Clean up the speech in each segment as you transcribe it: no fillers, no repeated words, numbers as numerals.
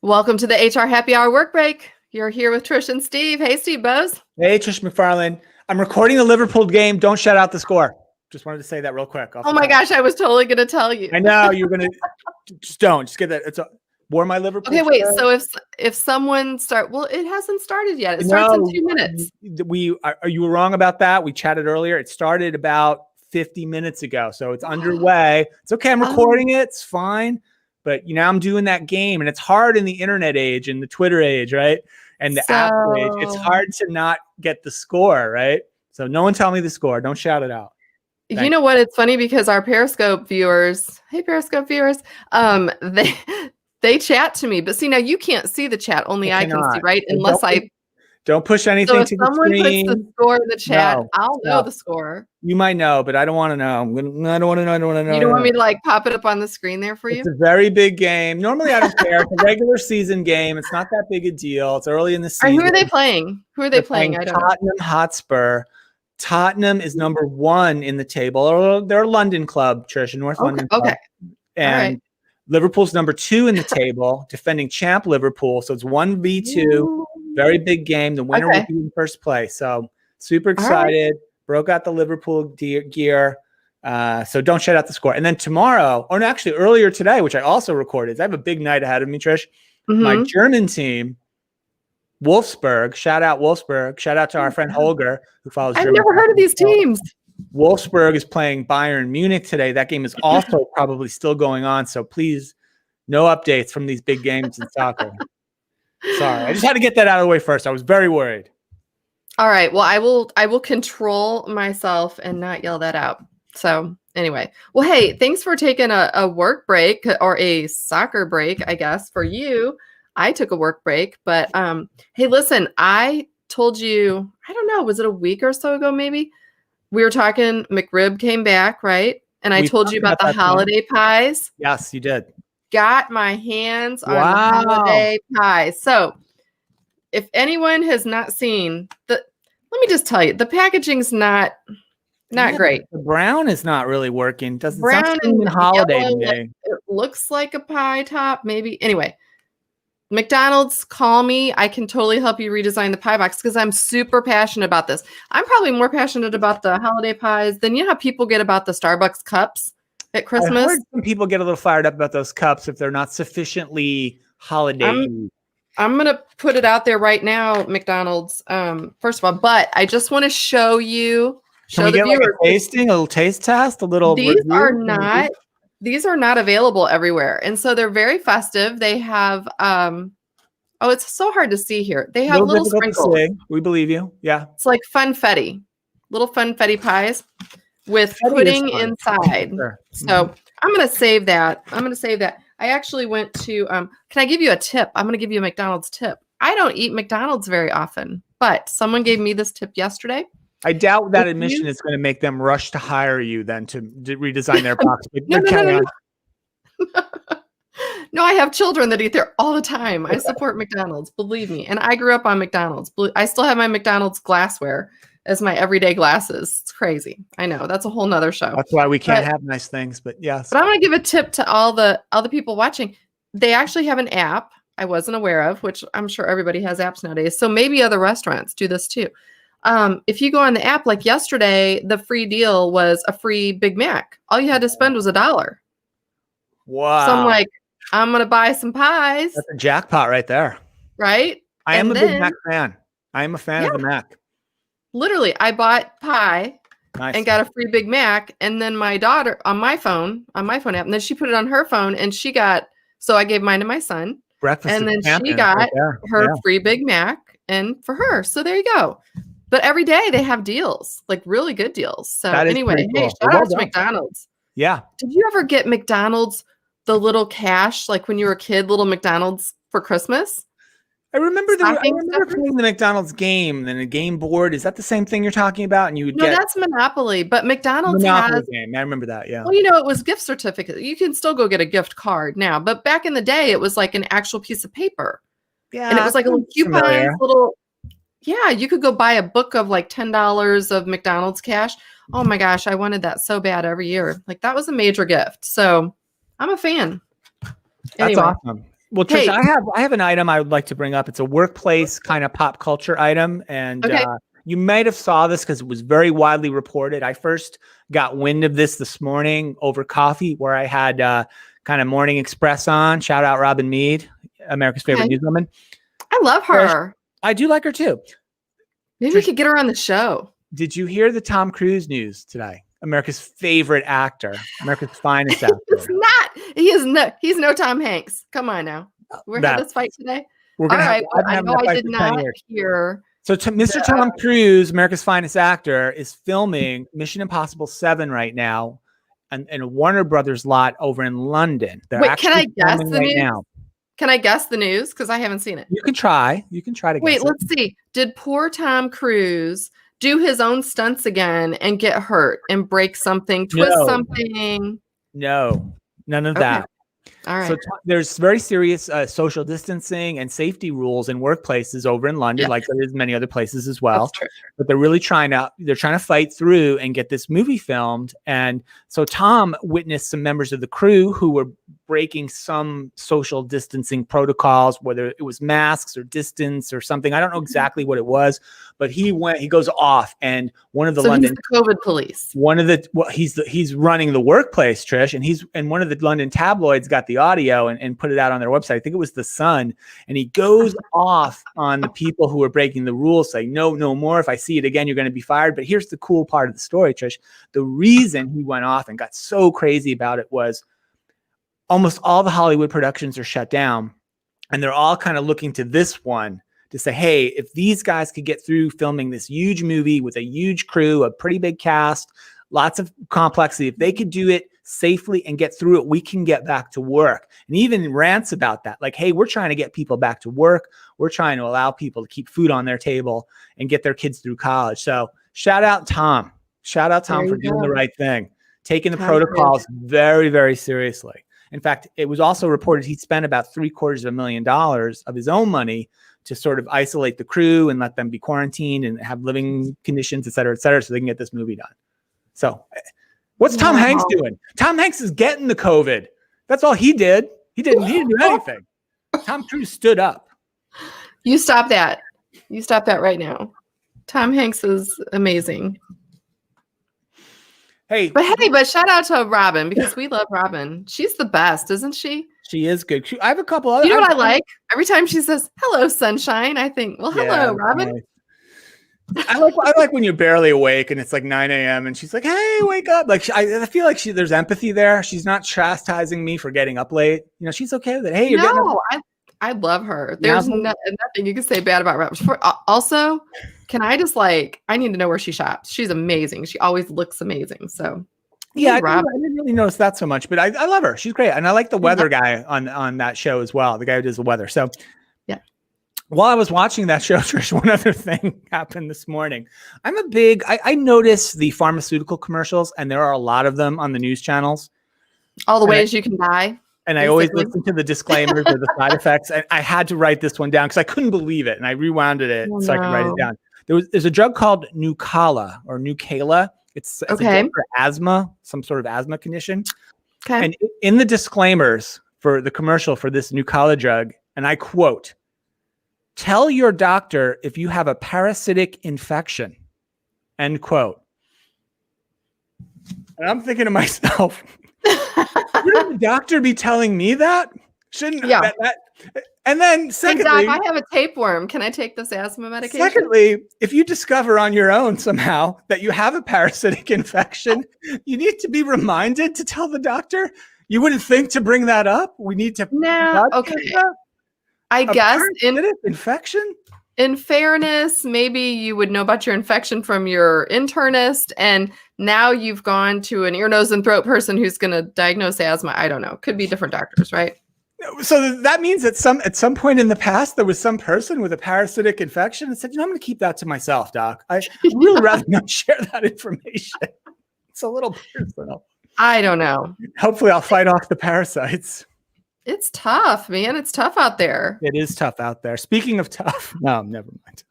Welcome to the HR Happy Hour Work Break. You're here with Trish and Steve. Hey, Steve Bose. Hey, Trish McFarlane. I'm recording the Liverpool game. Don't shout out the score. Just wanted to say that real quick. Oh my gosh, I was totally going to tell you. I know you're going to. Just don't. Just get that. Wore my Liverpool. Okay, wait. So if someone it hasn't started yet. It starts in 2 minutes. You were wrong about that. We chatted earlier. It started about 50 minutes ago, so it's underway. It's okay. I'm recording it. It's fine. But I'm doing that game, and it's hard in the internet age and the Twitter age, right? And the app age. It's hard to not get the score, right? So no one tell me the score. Don't shout it out. Thanks. You know what? It's funny because our Periscope viewers, they chat to me. But see, now you can't see the chat. Only I can see, right? Unless Don't push anything to the screen. If someone puts the score in the chat, I'll know the score. You might know, but I don't want to know. I don't want to know. You don't want me to pop it up on the screen there for you? It's a very big game. Normally, I don't care. It's a regular season game. It's not that big a deal. It's early in the season. Who are they playing? They're playing? I don't know. Tottenham Hotspur. Tottenham is number 1 in the table. They're a London club, Trish, a North London club. Okay. And Liverpool's number 2 in the table, defending champ Liverpool. So it's 1v2. Ooh. Very big game. The winner will be in first place. So super excited. Right. Broke out the Liverpool gear. So don't shout out the score. And then tomorrow, or actually earlier today, which I also recorded, I have a big night ahead of me, Trish. Mm-hmm. My German team, Wolfsburg. Shout out Wolfsburg. Shout out to our friend Holger, who follows German. I've never heard of these teams. Wolfsburg is playing Bayern Munich today. That game is also probably still going on. So please, no updates from these big games in soccer. Sorry, I just had to get that out of the way first. I was very worried. All right. Well, I will control myself and not yell that out. So anyway, well, hey, thanks for taking a work break or a soccer break, I guess, for you. I took a work break, but hey, listen, I told you, I don't know, was it a week or so ago, maybe? We were talking, McRib came back, right? And I told you about the holiday pies. Yes, you did. Got my hands on the holiday pie. So if anyone has not seen let me just tell you, the packaging's not great. The brown is not really working. Doesn't brown and holiday today. It looks like a pie top, maybe. Anyway, McDonald's, call me. I can totally help you redesign the pie box because I'm super passionate about this. I'm probably more passionate about the holiday pies than how people get about the Starbucks cups at Christmas. I heard some people get a little fired up about those cups if they're not sufficiently holiday. I'm going to put it out there right now, McDonald's, first of all, but I just want to show you, the viewers. A little taste test, These are not available everywhere. And so they're very festive. They have, it's so hard to see here. They have little sprinkles. We believe you. Yeah. It's like funfetti, little funfetti pies with pudding inside. Sure. So I'm going to save that. I actually went to, can I give you a tip? I'm going to give you a McDonald's tip. I don't eat McDonald's very often, but someone gave me this tip yesterday. I doubt that admission is going to make them rush to hire you then to redesign their box. No. No, I have children that eat there all the time. I support McDonald's, believe me. And I grew up on McDonald's. I still have my McDonald's glassware as my everyday glasses. It's crazy. I know. That's a whole nother show. That's why we can't have nice things, but yes. But I'm going to give a tip to all the people watching. They actually have an app I wasn't aware of, which I'm sure everybody has apps nowadays. So maybe other restaurants do this too. If you go on the app, like yesterday, the free deal was a free Big Mac. All you had to spend was $1. Wow. So I'm like, I'm going to buy some pies. That's a jackpot right there. Right? I am a Big Mac fan. I am a fan of the Mac. Literally, I bought pie and got a free Big Mac. And then my daughter on my phone app, and then she put it on her phone and so I gave mine to my son. Breakfast. And then she got her free Big Mac and for her. So there you go. But every day they have deals, like really good deals. So anyway, hey, shout out to McDonald's. Yeah. Did you ever get McDonald's, the little cash, like when you were a kid, little McDonald's for Christmas? I remember playing the McDonald's game and a game board. Is that the same thing you're talking about? And you would that's Monopoly, but McDonald's has game. I remember that. Yeah. Well, it was gift certificate. You can still go get a gift card now, but back in the day, it was like an actual piece of paper. Yeah. And it was like a little coupon, Yeah, you could go buy a book of like $10 of McDonald's cash. Oh my gosh, I wanted that so bad every year. Like that was a major gift. So I'm a fan. That's awesome. Well, Trish, Hey. I have an item I would like to bring up. It's a workplace kind of pop culture item, and Okay. you might have saw this because it was very widely reported. I first got wind of this morning over coffee, where I had kind of Morning Express on. Shout out Robin Mead, America's favorite newswoman. I love her. I do like her too. Maybe we could get her on the show. Did you hear the Tom Cruise news today? America's favorite actor, America's finest actor. It's not. He's no Tom Hanks. Come on now. We're having this fight today. We're gonna All right. I know I did not hear. So Mr. Tom Cruise, America's finest actor, is filming Mission Impossible 7 right now in a Warner Brothers lot over in London. Wait, can I guess the news? Now. Can I guess the news? Because I haven't seen it. You can try. You can try to guess. Wait, let's see. Did poor Tom Cruise do his own stunts again and get hurt and break something, twist something? No, none of that. All right. So there's very serious social distancing and safety rules in workplaces over in London, like there is many other places as well. But they're really trying to fight through and get this movie filmed. And so Tom witnessed some members of the crew who were breaking some social distancing protocols, whether it was masks or distance or something. I don't know exactly what it was, but he goes off, and one of the London he's the COVID police. He's running the workplace, Trish, and one of the London tabloids got the audio and put it out on their website. I think it was The Sun, and he goes off on the people who are breaking the rules, saying, no more. If I see it again, you're going to be fired. But here's the cool part of the story, Trish. The reason he went off and got so crazy about it was almost all the Hollywood productions are shut down, and they're all kind of looking to this one to say, hey, if these guys could get through filming this huge movie with a huge crew, a pretty big cast, lots of complexity, if they could do it safely and get through it, we can get back to work. And even rants about that, like, hey, we're trying to get people back to work. We're trying to allow people to keep food on their table and get their kids through college. So shout out Tom. Shout out Tom for doing the right thing, taking the protocols very, very seriously. In fact, it was also reported he spent about $750,000 of his own money to sort of isolate the crew and let them be quarantined and have living conditions, et cetera, so they can get this movie done. So what's Tom Hanks doing? Tom Hanks is getting the COVID. That's all he did. He didn't do anything. Tom Cruise stood up. You stop that. You stop that right now. Tom Hanks is amazing. But shout out to Robin, because we love Robin. She's the best, isn't she? She is good. I have a couple other. You know what I like? Every time she says "Hello, sunshine," I think, "Well, hello, Robin." Nice. I like when you're barely awake and it's like 9 a.m. and she's like, "Hey, wake up!" Like I feel like there's empathy there. She's not chastising me for getting up late. You know, she's okay with it. Hey, I love her. There's nothing you can say bad about Robin. Also, can I just I need to know where she shops. She's amazing. She always looks amazing. So. Yeah, I didn't really notice that so much, but I love her. She's great. And I like the weather guy on that show as well, the guy who does the weather. So yeah. While I was watching that show, Trish, one other thing happened this morning. I notice the pharmaceutical commercials, and there are a lot of them on the news channels. All the ways you can die. And I always listen to the disclaimers or the side effects. And I had to write this one down because I couldn't believe it. And I rewounded it so I could write it down. There's a drug called Nucala or Nucala. It's a drug for asthma, some sort of asthma condition. Okay. And in the disclaimers for the commercial for this Nucala drug, and I quote, "Tell your doctor if you have a parasitic infection," end quote. And I'm thinking to myself, shouldn't the doctor be telling me that? Shouldn't and then secondly, Doc, I have a tapeworm. Can I take this asthma medication? Secondly, if you discover on your own somehow that you have a parasitic infection, you need to be reminded to tell the doctor. You wouldn't think to bring that up. We need to. No, okay. I guess infection. In fairness, maybe you would know about your infection from your internist, and now you've gone to an ear, nose, and throat person who's going to diagnose asthma. I don't know. Could be different doctors, right? So that means that at some point in the past, there was some person with a parasitic infection and said, I'm going to keep that to myself, doc. I'd really rather not share that information. It's a little personal. I don't know. Hopefully I'll fight off the parasites. It's tough, man. It's tough out there. It is tough out there. Speaking of tough, no, never mind.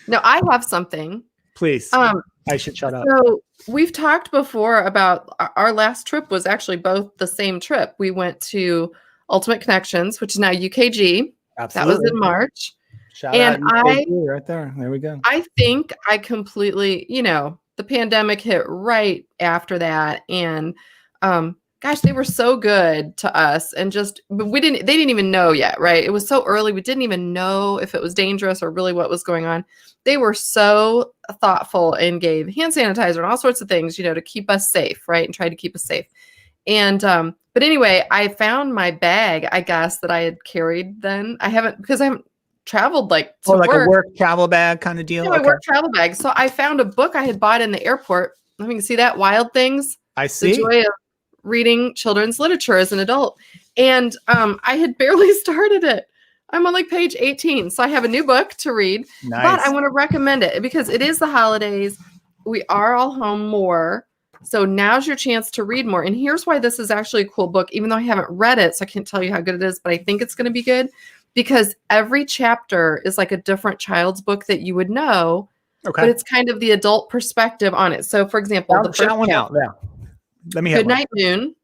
No, I have something. Please. I should shut up. So we've talked before about our last trip was actually both the same trip. We went to Ultimate Connections, which is now UKG. Absolutely. That was in March. Shout And out UKG right there. There we go. I think I completely, the pandemic hit right after that. And gosh, they were so good to us. And but they didn't even know yet, right? It was so early. We didn't even know if it was dangerous or really what was going on. They were so thoughtful and gave hand sanitizer and all sorts of things, to keep us safe, right? And try to keep us safe. And, but anyway, I found my bag, I guess, that I had carried then. Because I haven't traveled to like work. A work travel bag kind of deal. Yeah, my work travel bag. So I found a book I had bought in the airport. Let me see that. Wild Things. I see. The joy of reading children's literature as an adult. And I had barely started it. I'm on page 18. So I have a new book to read. Nice. But I want to recommend it because it is the holidays. We are all home more. So now's your chance to read more. And here's why this is actually a cool book, even though I haven't read it. So I can't tell you how good it is, but I think it's going to be good. Because every chapter is like a different child's book that you would know, but it's kind of the adult perspective on it. So, for example, the first one out. Yeah. Let me have Good Night Moon.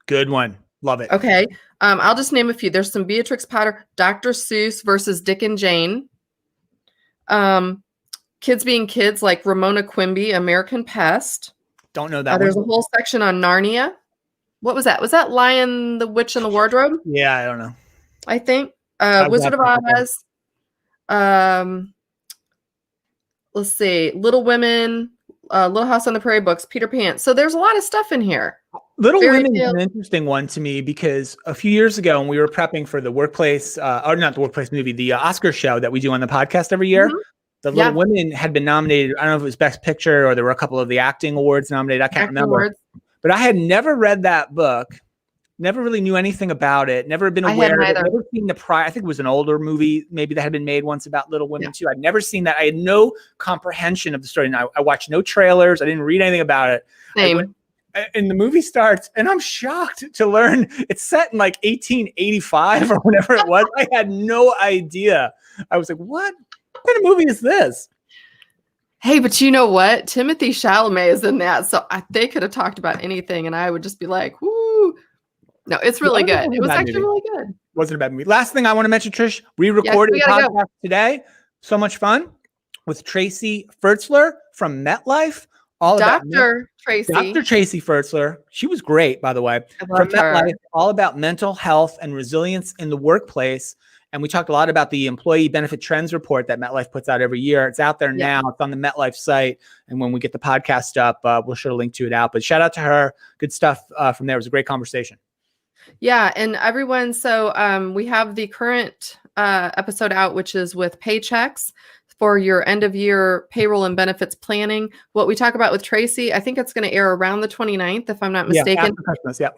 Good one. Love it. Okay. I'll just name a few. There's some Beatrix Potter, Dr. Seuss versus Dick and Jane. Kids Being Kids, like Ramona Quimby, American Pest. Don't know that There's a whole section on Narnia. What was that? Was that Lion, the Witch, and the Wardrobe? Yeah, I don't know. I think. Wizard of Oz. Let's see. Little Women, Little House on the Prairie books, Peter Pan. So there's a lot of stuff in here. Little Women is an interesting one to me because a few years ago when we were prepping for the workplace, or not the workplace movie, the Oscar show that we do on the podcast every year, the Little Women had been nominated. I don't know if it was Best Picture or there were a couple of the acting awards nominated. I can't remember. But I had never read that book. Never really knew anything about it. Never been aware of it. Never seen the prior. I think it was an older movie, maybe that had been made once about Little Women too. I'd never seen that. I had no comprehension of the story. And I watched no trailers. I didn't read anything about it. Same. And the movie starts, and I'm shocked to learn it's set in 1885 or whatever it was. I had no idea. I was like, what kind of movie is this? Hey, but you know what? Timothy Chalamet is in that. So they could have talked about anything, and I would just be like, woo. No, it's really good. It was actually really good. Wasn't a bad movie. Last thing I want to mention, Trish, we recorded a podcast today. So much fun with Tracy Fertzler from MetLife. Dr. Tracy Fertzler. She was great, by the way. From MetLife, all about mental health and resilience in the workplace. And we talked a lot about the employee benefit trends report that MetLife puts out every year. It's out there now. It's on the MetLife site. And when we get the podcast up, we'll sure to link to it out. But shout out to her. Good stuff from there. It was a great conversation. Yeah. And everyone, so we have the current episode out, which is with paychecks for your end of year payroll and benefits planning. What we talk about with Tracy, I think it's going to air around the 29th, if I'm not mistaken. Yeah, after Christmas, yeah.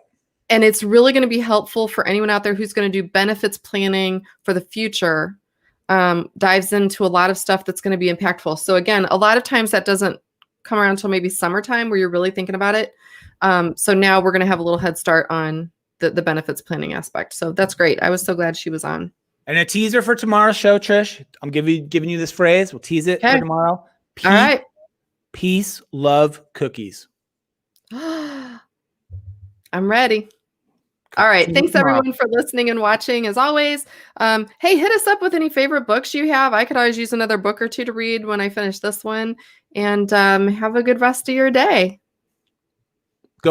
And it's really going to be helpful for anyone out there who's going to do benefits planning for the future. Dives into a lot of stuff that's going to be impactful. So again, a lot of times that doesn't come around until maybe summertime where you're really thinking about it. So now we're going to have a little head start on the benefits planning aspect. So that's great. I was so glad she was on. And a teaser for tomorrow's show, Trish. I'm giving you this phrase. We'll tease it for tomorrow. All right. Peace, love, cookies. I'm ready. All right. Thanks everyone for listening and watching as always. Hey, hit us up with any favorite books you have. I could always use another book or two to read when I finish this one, and have a good rest of your day.